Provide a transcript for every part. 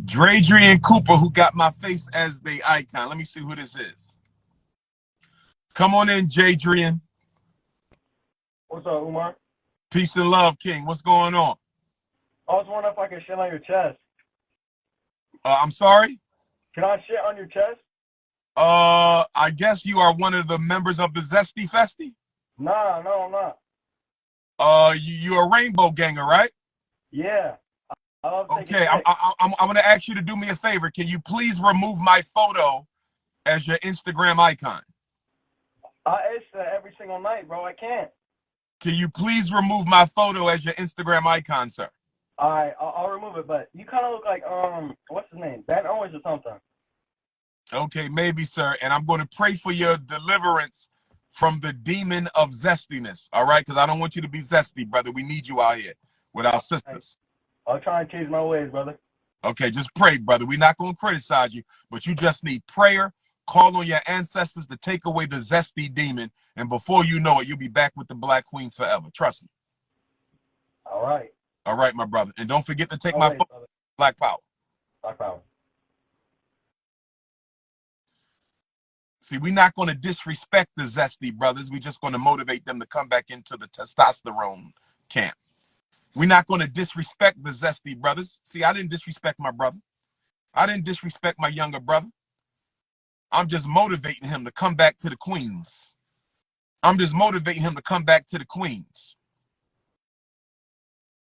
Dradrian Cooper, who got my face as the icon. Let me see who this is. Come on in, Jadrian. What's up, Umar? Peace and love, King. What's going on? I was wondering if I could shit on your chest. I'm sorry? Can I shit on your chest? I guess you are one of the members of the Zesty Festy? Nah, no, I'm not. You're a rainbow ganger, right? Yeah. I love taking Okay, pics. I'm going to ask you to do me a favor. Can you please remove my photo as your Instagram icon? I itch that every single night, bro. I can't. Can you please remove my photo as your Instagram icon, sir? All right, I'll remove it, but you kind of look like, what's his name? Ben Owens or something. Okay, maybe, sir. And I'm going to pray for your deliverance from the demon of zestiness, all right? Because I don't want you to be zesty, brother. We need you out here with our sisters. I'll try and change my ways, brother. Okay, just pray, brother. We're not going to criticize you, but you just need prayer. Call on your ancestors to take away the zesty demon, and before you know it, you'll be back with the Black Queens forever. Trust me. All right. All right, my brother. And don't forget to take No my ways, phone. brother. Black Power. Black Power. See, we're not going to disrespect the zesty brothers. We're just going to motivate them to come back into the testosterone camp. We're not going to disrespect the zesty brothers. See, I didn't disrespect my brother. I didn't disrespect my younger brother. I'm just motivating him to come back to the queens. I'm just motivating him to come back to the queens.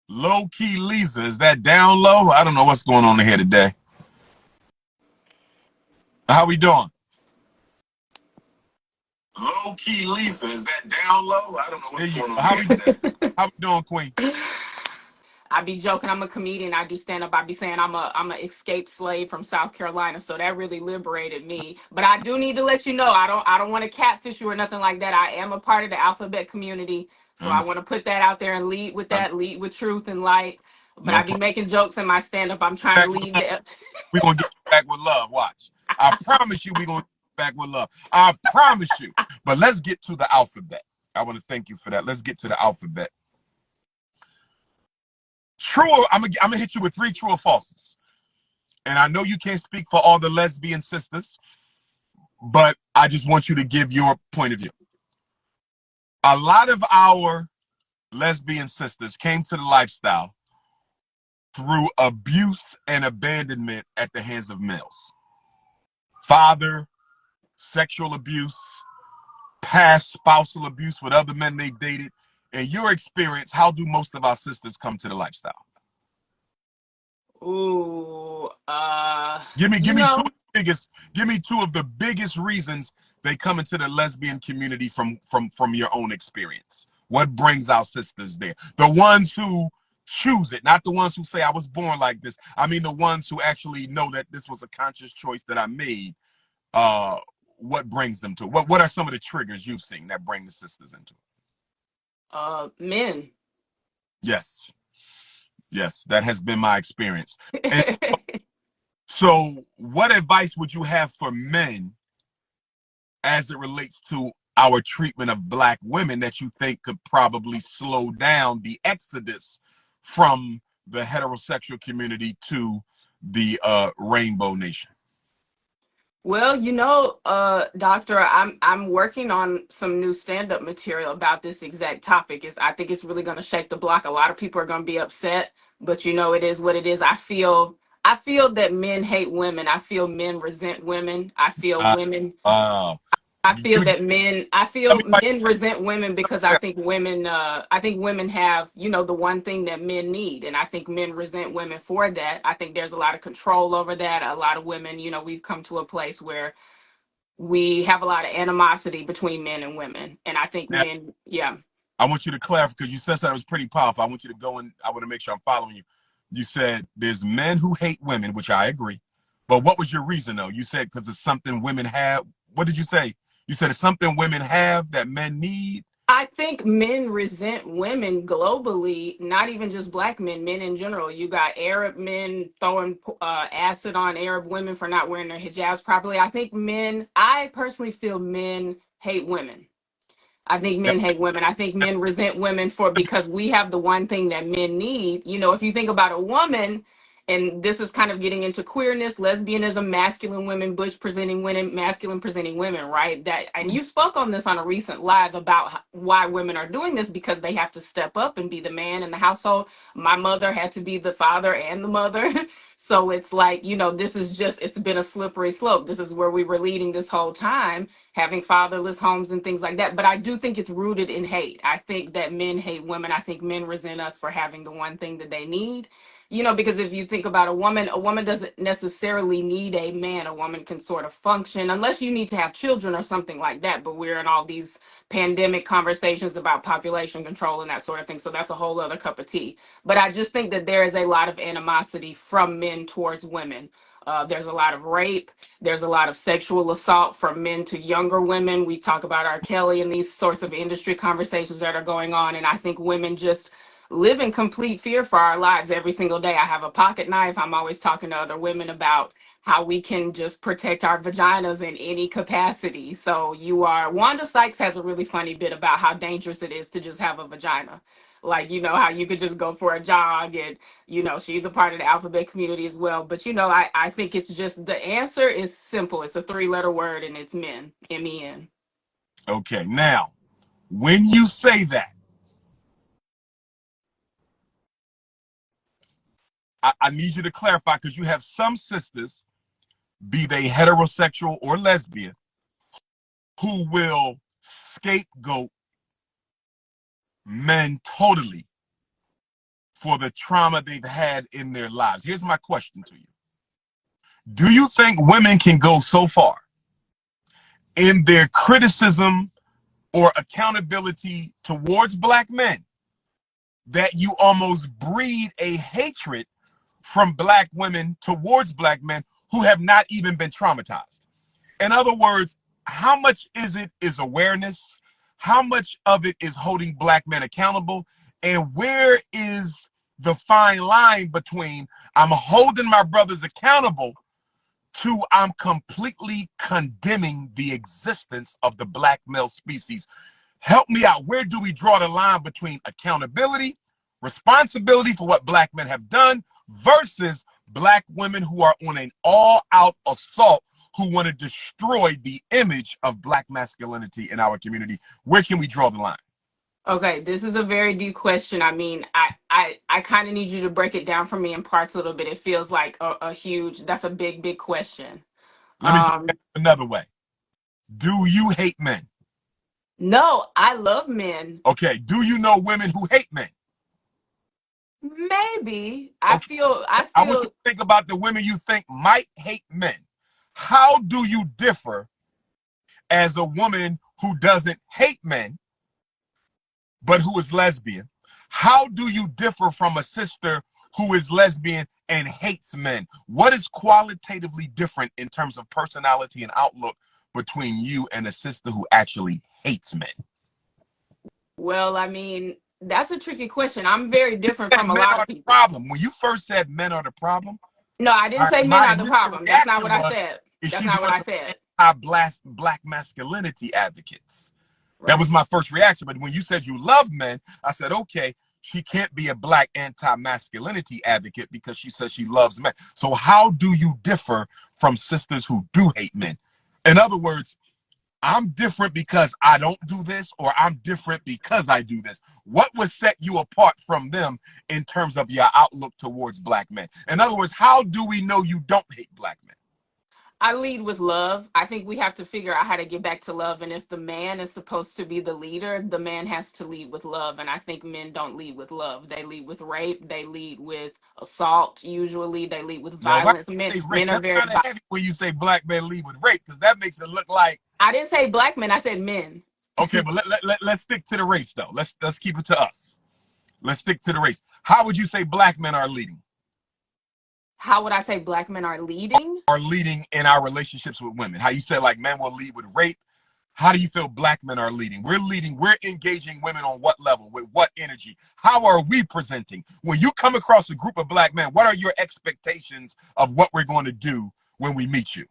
Low-key Lisa, is that down low? I don't know what's going on here today. How we doing? Low-key Lisa, is that down low? I don't know what's going on. How we doing, Queen? I be joking. I'm a comedian. I do stand up. I be saying I'm a escaped slave from South Carolina. So that really liberated me. But I do need to let you know I don't want to catfish you or nothing like that. I am a part of the alphabet community. So I want to put that out there and lead with that. Lead with truth and light. But I be making jokes in my stand up. I'm trying to lead the. We're gonna get back with love. Watch. I promise you, we're gonna get back with love. I promise you. But let's get to the alphabet. I want to thank you for that. Let's get to the alphabet. True, I'm gonna hit you with 3 true or falses. And I know you can't speak for all the lesbian sisters, but I just want you to give your point of view. A lot of our lesbian sisters came to the lifestyle through abuse and abandonment at the hands of males. Father, sexual abuse, past spousal abuse with other men they dated. In your experience, how do most of our sisters come to the lifestyle? Ooh, give me 2 of the biggest. Give me 2 of the biggest reasons they come into the lesbian community from your own experience. What brings our sisters there? The ones who choose it, not the ones who say I was born like this. I mean the ones who actually know that this was a conscious choice that I made. What brings them to it? What are some of the triggers you've seen that bring the sisters into it? Men. Yes, that has been my experience. And so what advice would you have for men as it relates to our treatment of Black women that you think could probably slow down the exodus from the heterosexual community to the Rainbow Nation? Well, Doctor, I'm working on some new stand-up material about this exact topic. I think it's really going to shake the block. A lot of people are going to be upset, but it is what it is. I feel that men hate women. I feel men resent women. I feel women. I feel that men resent women because I think women have, the one thing that men need. And I think men resent women for that. I think there's a lot of control over that. A lot of women, we've come to a place where we have a lot of animosity between men and women. And I think men, yeah. I want you to clarify because you said something that was pretty powerful. I want you to go and I want to make sure I'm following you. You said there's men who hate women, which I agree. But what was your reason though? You said because it's something women have. What did you say? You said it's something women have that men need. I think men resent women globally, not even just Black men, men in general. You got Arab men throwing acid on Arab women for not wearing their hijabs properly. I personally feel men hate women. I think men hate women. I think men resent women because we have the one thing that men need. If you think about a woman, and this is kind of getting into queerness, lesbianism, masculine women, butch presenting women, masculine presenting women, right? That, and you spoke on this on a recent live about why women are doing this, because they have to step up and be the man in the household. My mother had to be the father and the mother. So it's like, you know, this is just, it's been a slippery slope. This is where we were leading this whole time, having fatherless homes and things like that. But I do think it's rooted in hate. I think that men hate women. I think men resent us for having the one thing that they need. You know, because if you think about a woman doesn't necessarily need a man. A woman can sort of function, unless you need to have children or something like that. But we're in all these pandemic conversations about population control and that sort of thing. So that's a whole other cup of tea. But I just think that there is a lot of animosity from men towards women. There's a lot of rape. There's a lot of sexual assault from men to younger women. We talk about R. Kelly and these sorts of industry conversations that are going on. And I think women just live in complete fear for our lives every single day. I have a pocket knife. I'm always talking to other women about how we can just protect our vaginas in any capacity. So Wanda Sykes has a really funny bit about how dangerous it is to just have a vagina. Like, you know, how you could just go for a jog, and, you know, she's a part of the alphabet community as well. But, you know, I think it's just, the answer is simple. It's a 3-letter word, and it's men, MEN. Okay, now, when you say that, I need you to clarify, because you have some sisters, be they heterosexual or lesbian, who will scapegoat men totally for the trauma they've had in their lives. Here's my question to you. Do you think women can go so far in their criticism or accountability towards black men that you almost breed a hatred from black women towards black men who have not even been traumatized? In other words, how much is awareness? How much of it is holding black men accountable? And where is the fine line between I'm holding my brothers accountable to I'm completely condemning the existence of the black male species? Help me out. Where do we draw the line between accountability, responsibility for what black men have done, versus black women who are on an all-out assault, who want to destroy the image of black masculinity in our community? Where can we draw the line? Okay, this is a very deep question. I mean, I kind of need you to break it down for me in parts a little bit. It feels like a huge, that's a big question. Let me put it another way. Do you hate men? No, I love men. Okay. Do you know women who hate men? Maybe. Okay. I want you to think about the women you think might hate men. How do you differ as a woman who doesn't hate men, but who is lesbian? How do you differ from a sister who is lesbian and hates men? What is qualitatively different in terms of personality and outlook between you and a sister who actually hates men? Well, I mean, that's a tricky question. I'm very different from a Men lot are of the people. problem. When you first said men are the problem, No, I didn't say men my are the initial problem. That's not reaction what I was, said. is That's she's not what one I of said. the black masculinity advocates. Right. That was my first reaction. But when you said you love men, I said, okay, she can't be a black anti-masculinity advocate because she says she loves men. So how do you differ from sisters who do hate men? In other words, I'm different because I don't do this, or I'm different because I do this. What would set you apart from them in terms of your outlook towards black men? In other words, how do we know you don't hate black men? I lead with love. I think we have to figure out how to get back to love. And if the man is supposed to be the leader, the man has to lead with love. And I think men don't lead with love. They lead with rape. They lead with assault. Usually they lead with Yo, why violence. you say rape? Men are That's very kind of heavy when you say black men lead with rape, because that makes it look like. I didn't say black men. I said men. Okay, but let's stick to the race, though. Let's keep it to us. Let's stick to the race. How would you say black men are leading? How would I say black men are leading? Are leading in our relationships with women? How you say like men will lead with rape? How do you feel black men are leading? We're leading. We're engaging women on what level? With what energy? How are we presenting? When you come across a group of black men, what are your expectations of what we're going to do when we meet you?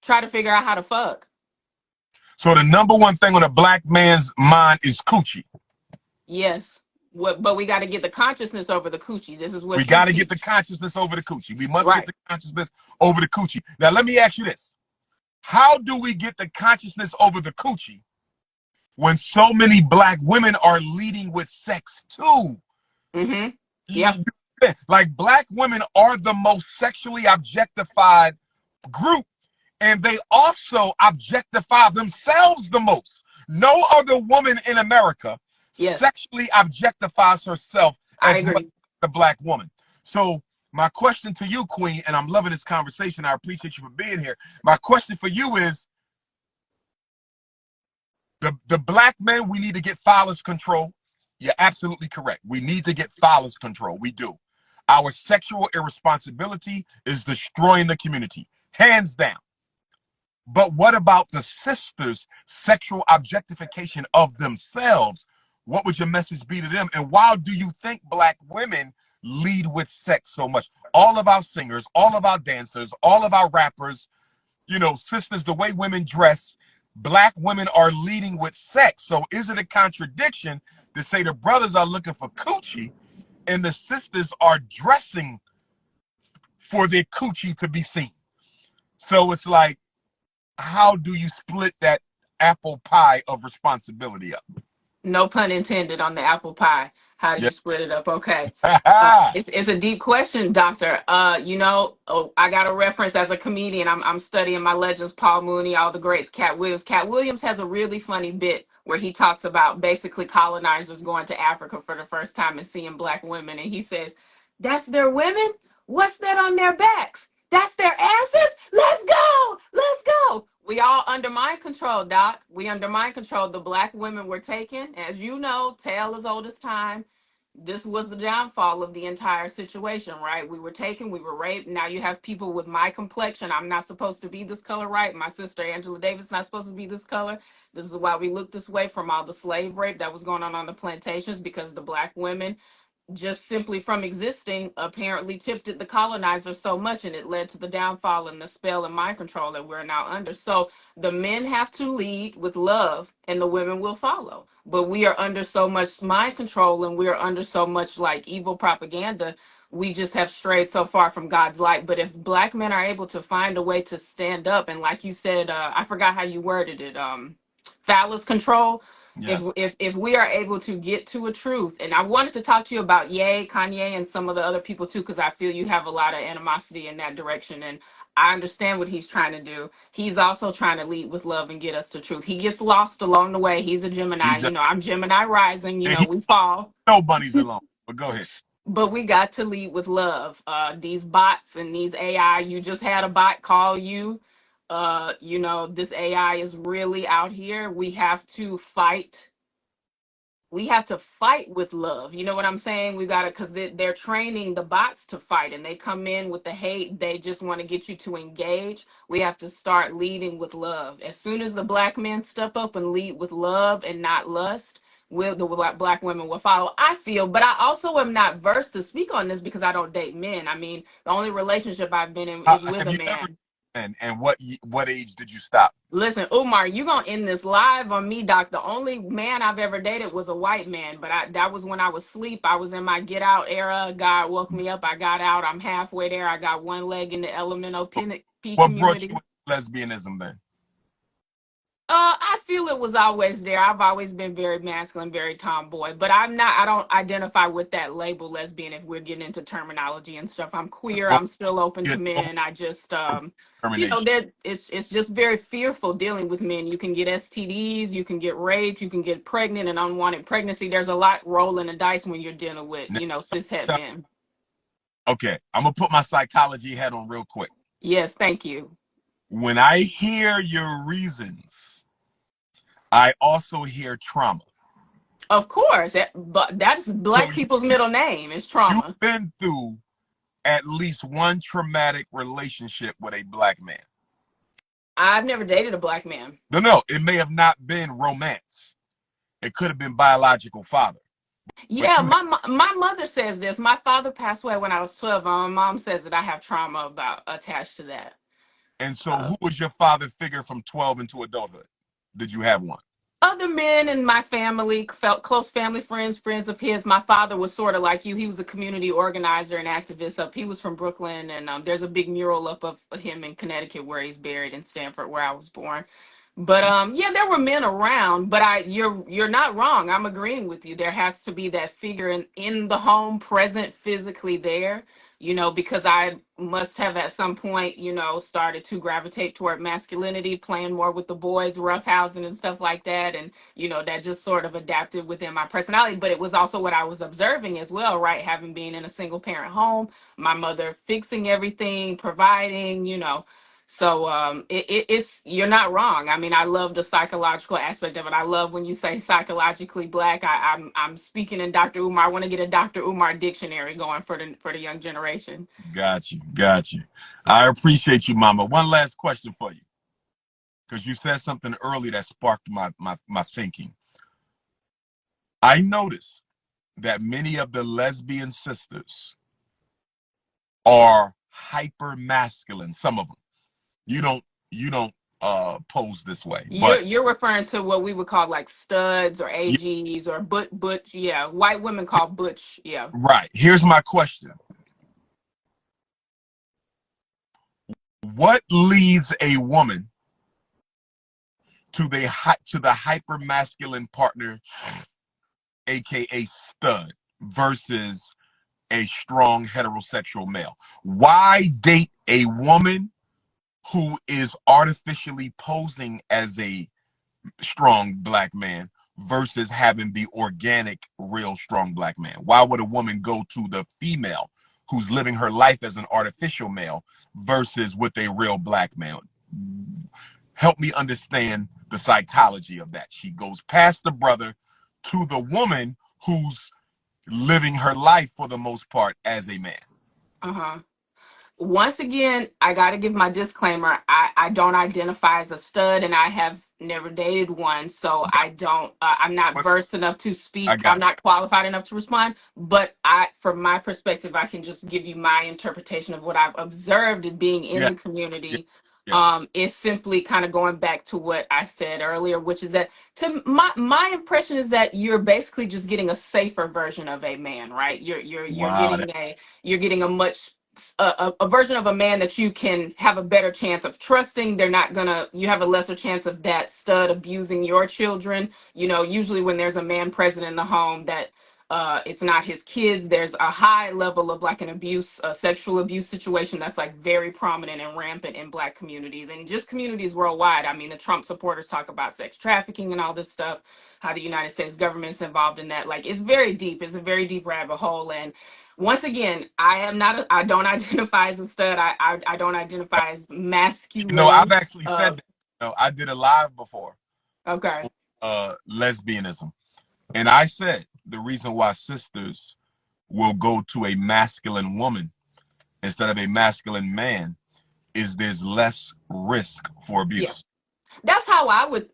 Try to figure out how to fuck. So the number one thing on a black man's mind is coochie. Yes. But we got to get the consciousness over the coochie. This is We what you got to get the teach. consciousness over the coochie. We must get Right. the consciousness over the coochie. Now, let me ask you this. How do we get the consciousness over the coochie when so many black women are leading with sex too? Mm-hmm. Yeah. Like, black women are the most sexually objectified group, and they also objectify themselves the most. No other woman in America Yes. sexually objectifies herself I as much agree. as the black woman. So my question to you, Queen, and I'm loving this conversation, I appreciate you for being here. My question for you is, the black men, we need to get phallus control. You're absolutely correct. We need to get phallus control. We do. Our sexual irresponsibility is destroying the community, hands down. But what about the sisters' sexual objectification of themselves? What would your message be to them? And why do you think black women lead with sex so much? All of our singers, all of our dancers, all of our rappers, sisters, the way women dress, black women are leading with sex. So is it a contradiction to say the brothers are looking for coochie and the sisters are dressing for their coochie to be seen? So it's like, how do you split that apple pie of responsibility up? No pun intended on the apple pie. How do Yeah. you split it up? Okay. It's a deep question, Doctor. I got a reference as a comedian. I'm studying my legends, Paul Mooney, all the greats, Cat Williams. Cat Williams has a really funny bit where he talks about basically colonizers going to Africa for the first time and seeing black women. And he says, "That's their women? What's that on their backs? That's their asses? Let's go! Let's go!" We all under mind control, Doc. We under mind control. The black women were taken. As you know, tale as old as time. This was the downfall of the entire situation, right? We were taken, we were raped. Now you have people with my complexion. I'm not supposed to be this color, right? My sister Angela Davis not supposed to be this color. This is why we look this way from all the slave rape that was going on the plantations, because the black women, just simply from existing, apparently tipped the colonizer so much, and it led to the downfall and the spell and mind control that we're now under. So the men have to lead with love and the women will follow. But we are under so much mind control and we are under so much like evil propaganda. We just have strayed so far from God's light. But if black men are able to find a way to stand up, and like you said, I forgot how you worded it, phallus control. Yes. If we are able to get to a truth, and I wanted to talk to you about Kanye, and some of the other people too, because I feel you have a lot of animosity in that direction, and I understand what he's trying to do. He's also trying to lead with love and get us to truth. He gets lost along the way. He's a He Gemini. does. I'm Gemini rising. And he We fall. no bunnies alone. But go ahead. But we got to lead with love. These bots and these AI, you just had a bot call you. This AI is really out here. We have to fight. We have to fight with love. You know what I'm saying? We got to, because they're training the bots to fight, and they come in with the hate. They just want to get you to engage. We have to start leading with love. As soon as the black men step up and lead with love and not lust, the black women will follow, I feel. But I also am not versed to speak on this because I don't date men. I mean, the only relationship I've been in is with Have a you ever, man. and what age did you stop? Listen, Umar, you gonna end this live on me, Doc. The only man I've ever dated was a white man, but that was when I was asleep. I was in my get out era. God woke me up. I got out. I'm halfway there. I got one leg in the elemental P What brought community. you into lesbianism then? I feel it was always there. I've always been very masculine, very tomboy, but I don't identify with that label lesbian if we're getting into terminology and stuff. I'm queer. Oh, I'm still open you're to men. I just, termination. that it's just very fearful dealing with men. You can get STDs, you can get raped, you can get pregnant and unwanted pregnancy. There's a lot rolling the dice when you're dealing with, cishet men. Okay, I'm gonna put my psychology hat on real quick. Yes, thank you. When I hear your reasons, I also hear trauma. Of course, but that's So black people's middle name is you've trauma. been through at least one traumatic relationship with a black man. I've never dated a black man. No, it may have not been romance. It could have been biological father. But Yeah, you my mother says this. My father passed away when I was 12. My mom says that I have trauma about attached to that. And so who was your father figure from 12 into adulthood? Did you have one? Other men in my family, felt close family friends of his. My father was sort of like you. He was a community organizer and activist. Up, he was from Brooklyn, and there's a big mural up of him in Connecticut where he's buried, in Stamford, where I was born. But yeah, there were men around. But you're not wrong. I'm agreeing with you. There has to be that figure in the home, present, physically there. Because I must have at some point, started to gravitate toward masculinity, playing more with the boys, roughhousing and stuff like that. And, that just sort of adapted within my personality. But it was also what I was observing as well, right? Having been in a single parent home, my mother fixing everything, providing, So it's you're not wrong. I mean, I love the psychological aspect of it. I love when you say psychologically black. I'm speaking in Dr. Umar. I want to get a Dr. Umar dictionary going for the young generation. Got you. Got you. I appreciate you, Mama. One last question for you, because you said something early that sparked my thinking. I noticed that many of the lesbian sisters are hyper masculine. Some of them. You don't pose this way, but You're referring to what we would call like studs or AGs or butch, yeah. White women call butch, yeah. right. Here's my question. What leads a woman to the hyper masculine partner, aka stud, versus a strong heterosexual male? Why date a woman who is artificially posing as a strong black man versus having the organic, real strong black man? Why would a woman go to the female who's living her life as an artificial male versus with a real black man? Help me understand the psychology of that. She goes past the brother to the woman who's living her life for the most part as a man. Uh-huh. Once again, I got to give my disclaimer. I don't identify as a stud, and I have never dated one, so I'm not But versed enough to I speak. I'm got not qualified enough to respond. But from my perspective, I can just give you my interpretation of what I've observed in being you. in Yeah, the yeah, community. yes. It's simply kind of going back to what I said earlier, which is that to my impression is that you're basically just getting a safer version of a man, right? You're Wow. getting a much a version of a man that you can have a better chance of trusting. You have a lesser chance of that stud abusing your children. Usually when there's a man present in the home that it's not his kids, there's a high level of like a sexual abuse situation that's like very prominent and rampant in black communities and just communities worldwide. I mean, the Trump supporters talk about sex trafficking and all this stuff, how the United States government's involved in that. Like, it's very deep. It's a very deep rabbit hole. And once again, I don't identify as a stud. I don't identify as I've masculine. actually said that. I did a live before, Okay. lesbianism. And I said the reason why sisters will go to a masculine woman instead of a masculine man is there's less risk for Yeah. abuse. That's how I would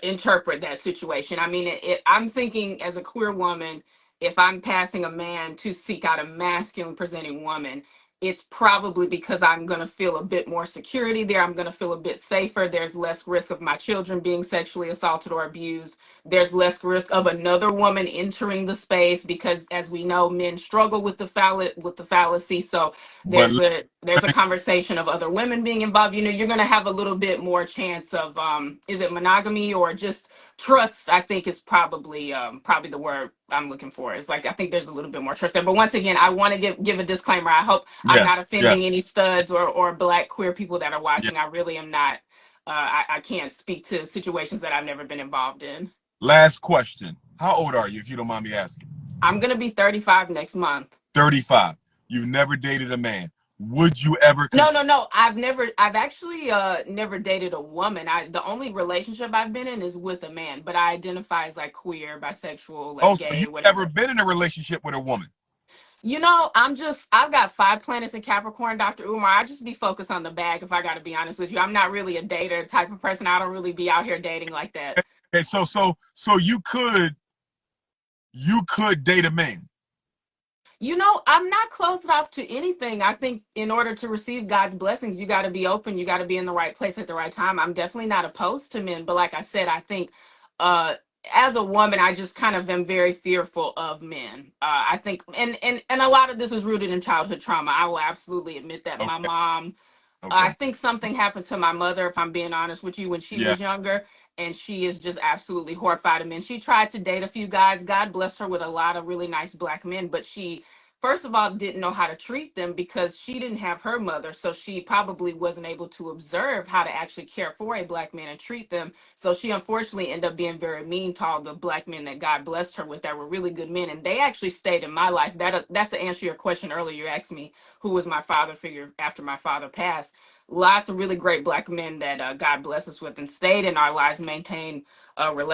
interpret that situation. I mean, I'm thinking as a queer woman, if I'm passing a man to seek out a masculine presenting woman, it's probably because I'm going to feel a bit more security there. I'm going to feel a bit safer. There's less risk of my children being sexually assaulted or abused. There's less risk of another woman entering the space because, as we know, men struggle with the fallacy. So But there's a conversation of other women being involved. You're going to have a little bit more chance of is it monogamy or just trust? I think is probably the word I'm looking for. It's like I think there's a little bit more trust there. But once again, I want to give a disclaimer. I hope I'm yes, not yes, offending any studs or black queer people that are yes. watching. I really am not. I can't speak to situations that I've never been involved in. Last question. How old are you, if you don't mind me asking? I'm gonna be 35 next month. 35. You've never dated a man. Would you ever No, consider? no, no. I've actually never dated a woman. The only relationship I've been in is with a man, but I identify as like queer, bisexual, Oh, like so gay you've or never whatever. been in a relationship with a woman? I've got 5 planets in Capricorn, Dr. Umar. I just be focused on the bag if I gotta be honest with you. I'm not really a dater type of person. I don't really be out here dating like that. Okay, so you could date a man. You know, I'm not closed off to anything. I think in order to receive God's blessings, you got to be open. You got to be in the right place at the right time. I'm definitely not opposed to men, but like I said, I think uh, as a woman, I just kind of am very fearful of men. I think, and a lot of this is rooted in childhood trauma. I will absolutely admit that. My Okay. mom, I Okay. think something happened to my mother, if I'm being honest with you, when she Yeah. was younger, and she is just absolutely horrified of men. She tried to date a few guys. God bless her with a lot of really nice black men, but she, first of all, didn't know how to treat them because she didn't have her mother. So she probably wasn't able to observe how to actually care for a black man and treat them. So she unfortunately ended up being very mean to all the black men that God blessed her with that were really good men. And they actually stayed in my life. That's to answer your question earlier. You asked me who was my father figure after my father passed. Lots of really great black men that God bless us with and stayed in our lives, maintained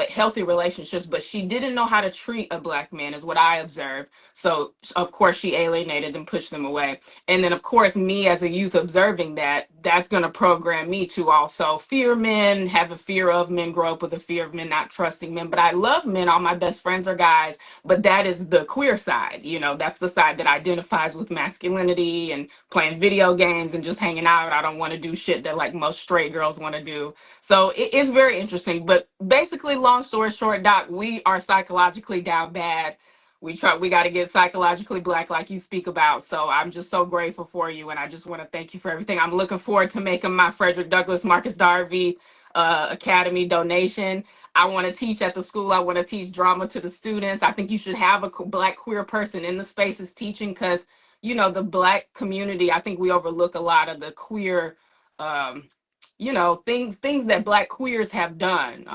healthy relationships, but she didn't know how to treat a black man, is what I observed. So, of course, she alienated and pushed them away. And then, of course, me as a youth observing that, that's going to program me to also fear men, have a fear of men, grow up with a fear of men, not trusting men. But I love men. All my best friends are guys, but that is the queer side. You know, that's the side that identifies with masculinity and playing video games and just hanging out. I don't want to do shit that like most straight girls want to do. So it's very interesting. But basically, long story short, Doc, we are psychologically down bad. We got to get psychologically black like you speak about. So I'm just so grateful for you, and I just want to thank you for everything. I'm looking forward to making my Frederick Douglass Marcus Darby Academy donation. I want to teach at the school. I want to teach drama to the students. I think you should have a black queer person in the spaces teaching, because you know the black community, I think we overlook a lot of the queer you know, things that black queers have done.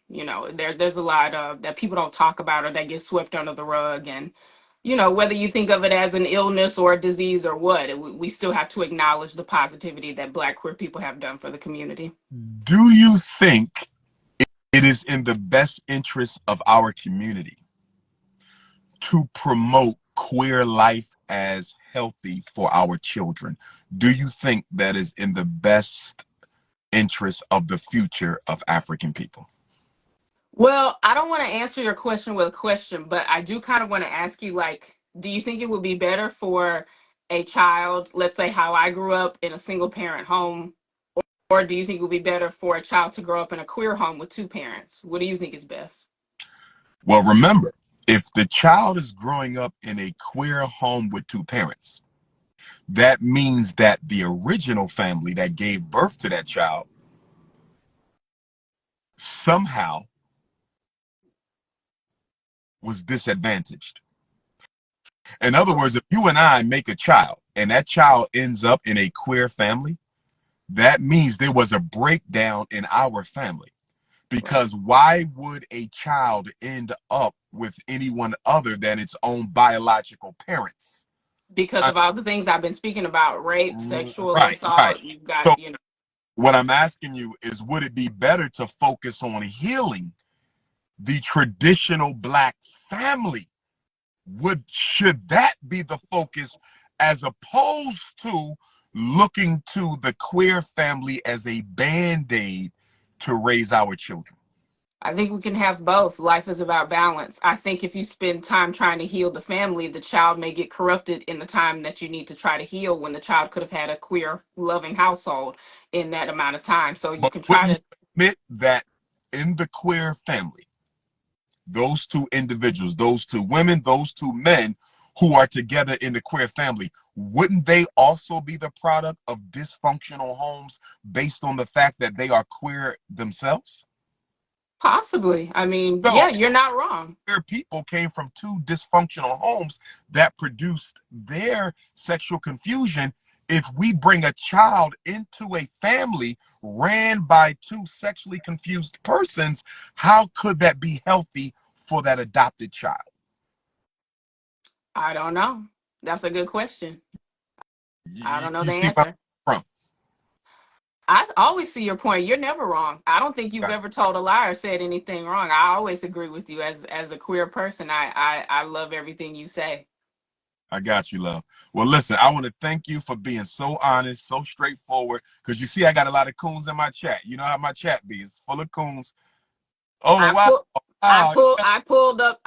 You know, there's a lot of that people don't talk about or that get swept under the rug. And you know, whether you think of it as an illness or a disease or what, we still have to acknowledge the positivity that black queer people have done for the community. Do you think it is in the best interest of our community to promote queer life as healthy for our children? Do you think that is in the best interest of the future of African people? Well, I don't want to answer your question with a question, but I do kind of want to ask you, like, do you think it would be better for a child, let's say how I grew up in a single parent home, or do you think it would be better for a child to grow up in a queer home with two parents? What do you think is best? Well, remember, if the child is growing up in a queer home with two parents, that means that the original family that gave birth to that child somehow was disadvantaged. In other words, if you and I make a child and that child ends up in a queer family, that means there was a breakdown in our family. Right. Because why would a child end up with anyone other than its own biological parents? Because I, of all the things I've been speaking about, rape, sexual right, right. assault, you've got, So you know. what I'm asking you is, would it be better to focus on healing the traditional black family? Should that be the focus as opposed to looking to the queer family as a band-aid to raise our children? I think we can have both. Life is about balance. I think if you spend time trying to heal the family, the child may get corrupted in the time that you need to try to heal, when the child could have had a queer, loving household in that amount of time. So you But can try wouldn't to. you admit that in the queer family, those two individuals, those two women, those two men who are together in the queer family, wouldn't they also be the product of dysfunctional homes based on the fact that they are queer themselves? Possibly. I mean, So yeah, you're not wrong. queer people came from two dysfunctional homes that produced their sexual confusion. If we bring a child into a family ran by two sexually confused persons, how could that be healthy for that adopted child? I don't know. That's a good question. I don't know You the see where answer. I'm from? I always see your point. You're never wrong. I don't think you've Gotcha. ever told a lie or said anything wrong. I always agree with you as a queer person. I love everything you say. I got you, love. Well, listen, I want to thank you for being so honest, so straightforward, because you see, I got a lot of coons in my chat. You know how my chat be. It's full of coons. Oh, I wow. pull. Oh, I pulled up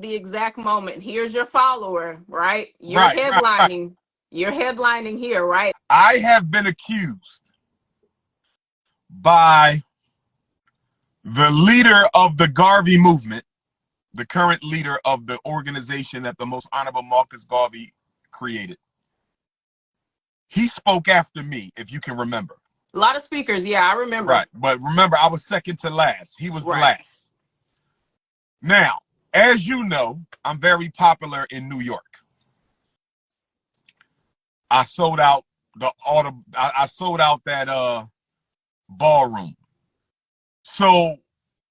the exact moment. Here's your follower, right? right. You're headlining here, right? I have been accused by the leader of the Garvey movement, the current leader of the organization that the Most Honorable Marcus Garvey created. He spoke after me, if you can remember. A lot of speakers, yeah, I remember. Right, but remember, I was second to last. He was Right. last. Now, as you know, I'm very popular in New York. I sold out I sold out that ballroom. So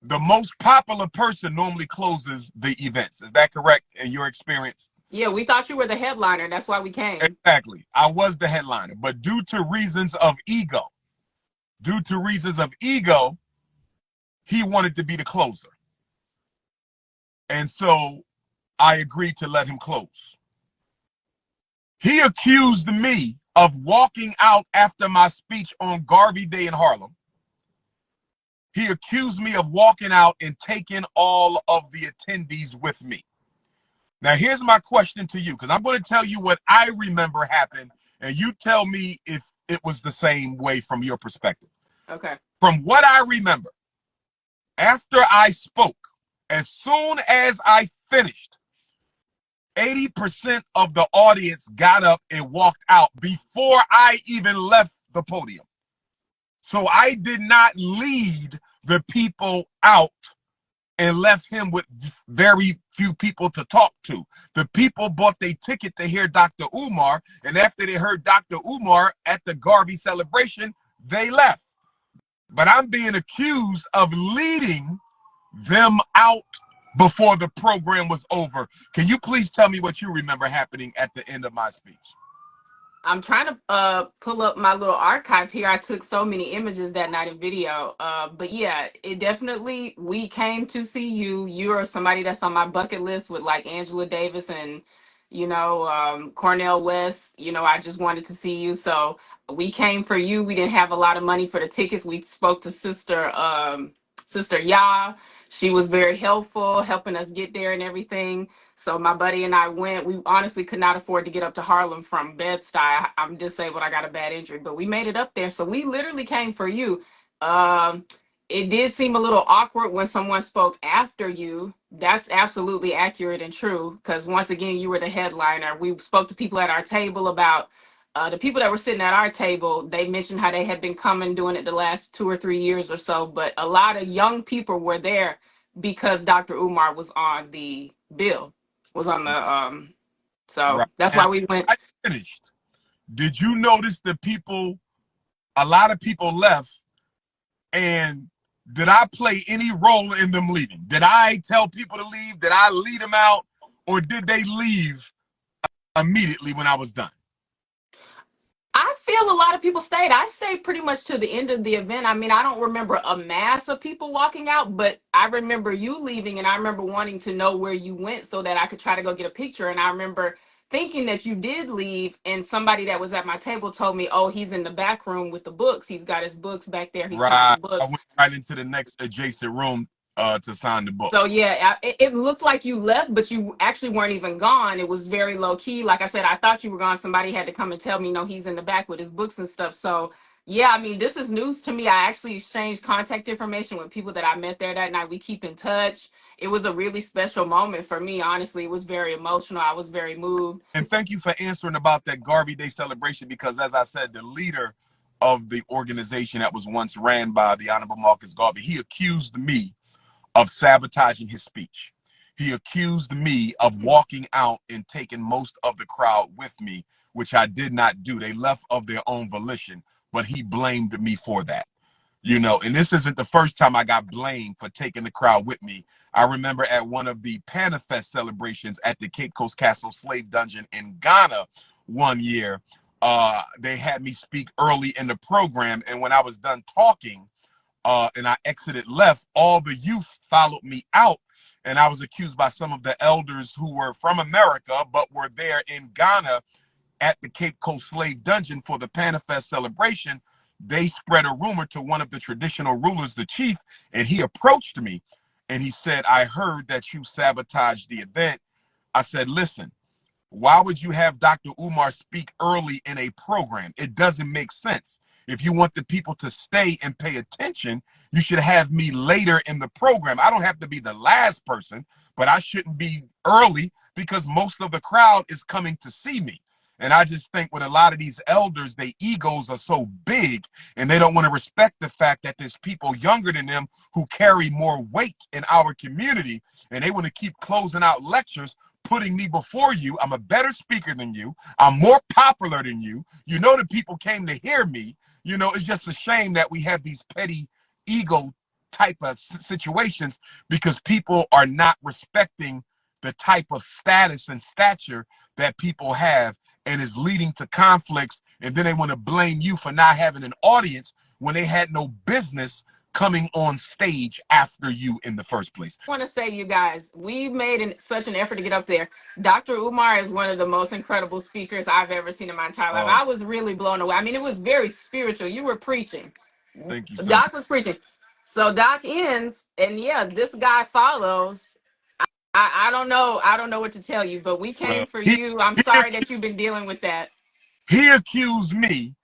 the most popular person normally closes the events. Is that correct in your experience? Yeah, we thought you were the headliner. That's why we came. Exactly. I was the headliner, but due to reasons of ego, he wanted to be the closer. And so I agreed to let him close. He accused me of walking out after my speech on Garvey Day in Harlem. He accused me of walking out and taking all of the attendees with me. Now, here's my question to you, because I'm going to tell you what I remember happened, and you tell me if it was the same way from your perspective. Okay. From what I remember, after I spoke, as soon as I finished, 80% of the audience got up and walked out before I even left the podium. So I did not lead the people out and left him with very few people to talk to. The people bought their ticket to hear Dr. Umar, and after they heard Dr. Umar at the Garvey celebration, they left. But I'm being accused of leading them out before the program was over. Can you please tell me what you remember happening at the end of my speech? I'm trying to pull up my little archive here. I took so many images that night in video. But yeah, it definitely, we came to see you. You're somebody that's on my bucket list with like Angela Davis and, Cornel West. I just wanted to see you. So we came for you. We didn't have a lot of money for the tickets. We spoke to Sister Ya. She was very helpful, helping us get there and everything. So my buddy and I went. We honestly could not afford to get up to Harlem from Bed-Stuy. I'm disabled. I got a bad injury, but we made it up there. So we literally came for you. It did seem a little awkward when someone spoke after you. That's absolutely accurate and true, because once again, you were the headliner. We spoke to people at our table about the people that were sitting at our table. They mentioned how they had been coming, doing it the last 2 or 3 years or so, but a lot of young people were there because Dr. Umar was on the bill. Was on the so Right. that's And why we went. I finished. Did you notice a lot of people left, and did I play any role in them leaving? Did I tell people to leave? Did I lead them out? Or did they leave immediately when I was done? I feel a lot of people stayed. I stayed pretty much to the end of the event. I mean, I don't remember a mass of people walking out, but I remember you leaving, and I remember wanting to know where you went so that I could try to go get a picture. And I remember thinking that you did leave, and somebody that was at my table told me, oh, he's in the back room with the books. He's got his books back there. He's Right. signing I books. went right into the next adjacent room to sign the So books. yeah, it looked like you left, but you actually weren't even gone. It was very low key. Like I said, I thought you were gone. Somebody had to come and tell me, no, he's in the back with his books and stuff. So yeah, I mean, this is news to me. I actually exchanged contact information with people that I met there that night. We keep in touch. It was a really special moment for me. Honestly, it was very emotional. I was very moved. And thank you for answering about that Garvey Day celebration, because as I said, the leader of the organization that was once ran by the Honorable Marcus Garvey, he accused me of sabotaging his speech. He accused me of walking out and taking most of the crowd with me, which I did not do. They left of their own volition, but he blamed me for that. And this isn't the first time I got blamed for taking the crowd with me. I remember at one of the Panafest celebrations at the Cape Coast Castle Slave Dungeon in Ghana one year, they had me speak early in the program, and when I was done talking, and I exited left, all the youth followed me out, and I was accused by some of the elders who were from America but were there in Ghana at the Cape Coast Slave Dungeon for the Panafest celebration. They spread a rumor to one of the traditional rulers, the chief, and he approached me and he said, I heard that you sabotaged the event. I said, listen, why would you have Dr. UMAR speak early in a program? It doesn't make sense. If you want the people to stay and pay attention, you should have me later in the program. I don't have to be the last person, but I shouldn't be early because most of the crowd is coming to see me. And I just think with a lot of these elders, their egos are so big and they don't want to respect the fact that there's people younger than them who carry more weight in our community, and they want to keep closing out lectures, putting me before you. I'm a better speaker than you. I'm more popular than you. You know, the people came to hear me. You know, it's just a shame that we have these petty ego type of situations because people are not respecting the type of status and stature that people have, and is leading to conflicts. And then they want to blame you for not having an audience when they had no business coming on stage after you in the first place. I want to say, you guys, we made such an effort to get up there. Dr. Umar is one of the most incredible speakers I've ever seen in my entire life. I was really blown away. I mean, it was very spiritual. You were preaching. Thank you so Doc much. was preaching. So Doc ends, and yeah, this guy follows. I don't know. I don't know what to tell you, but we came for you. I'm sorry that you've been dealing with that. He accused me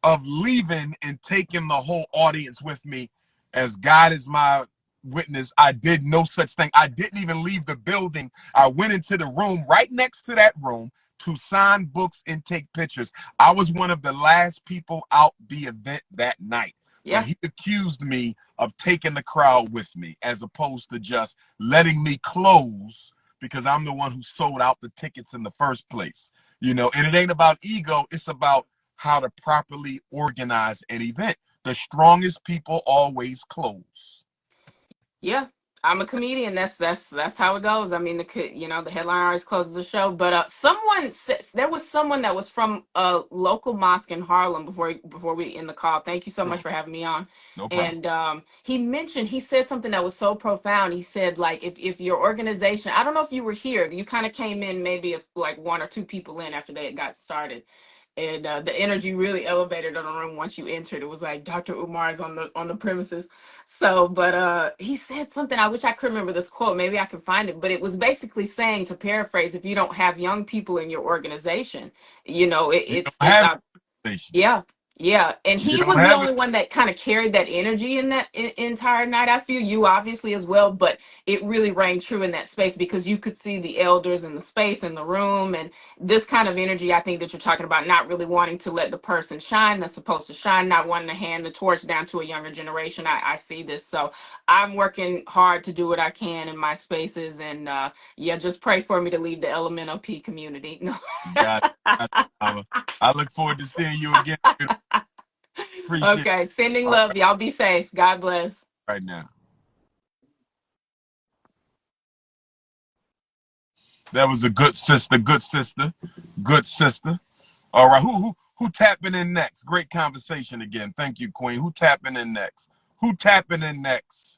of leaving and taking the whole audience with me. As God is my witness, I did no such thing. I didn't even leave the building. I went into the room right next to that room to sign books and take pictures. I was one of the last people out the event that night. Yeah. But he accused me of taking the crowd with me as opposed to just letting me close because I'm the one who sold out the tickets in the first place. You know, and it ain't about ego. It's about how to properly organize an event. The strongest people always close. Yeah, I'm a comedian. That's how it goes. I mean, the headline always closes the show. But there was someone that was from a local mosque in Harlem before we end the call. Thank you so much for having me on. No problem. And he said something that was so profound. He said, like, if your organization, I don't know if you were here, you kind of came in maybe like one or two people in after they got started. And the energy really elevated in the room once you entered. It was like Dr. Umar is on the premises. So, but he said something. I wish I could remember this quote. Maybe I can find it. But it was basically saying, to paraphrase, if you don't have young people in your organization, You don't it's have out. organization. Yeah. Yeah. And You he don't was the have only it. one that kind of carried that energy in that entire night. I feel you obviously as well, but it really rang true in that space because you could see the elders in the space in the room, and this kind of energy I think that you're talking about, not really wanting to let the person shine that's supposed to shine, not wanting to hand the torch down to a younger generation. I see this. So I'm working hard to do what I can in my spaces, and yeah, just pray for me to lead the LMNOP community. No. God, I look forward to seeing you again. Appreciate Okay, sending it. love. Y'all be safe. God bless. Right now. That was a good sister, good sister, good sister. All right, who tapping in next? Great conversation again. Thank you, Queen. Who tapping in next? Who tapping in next?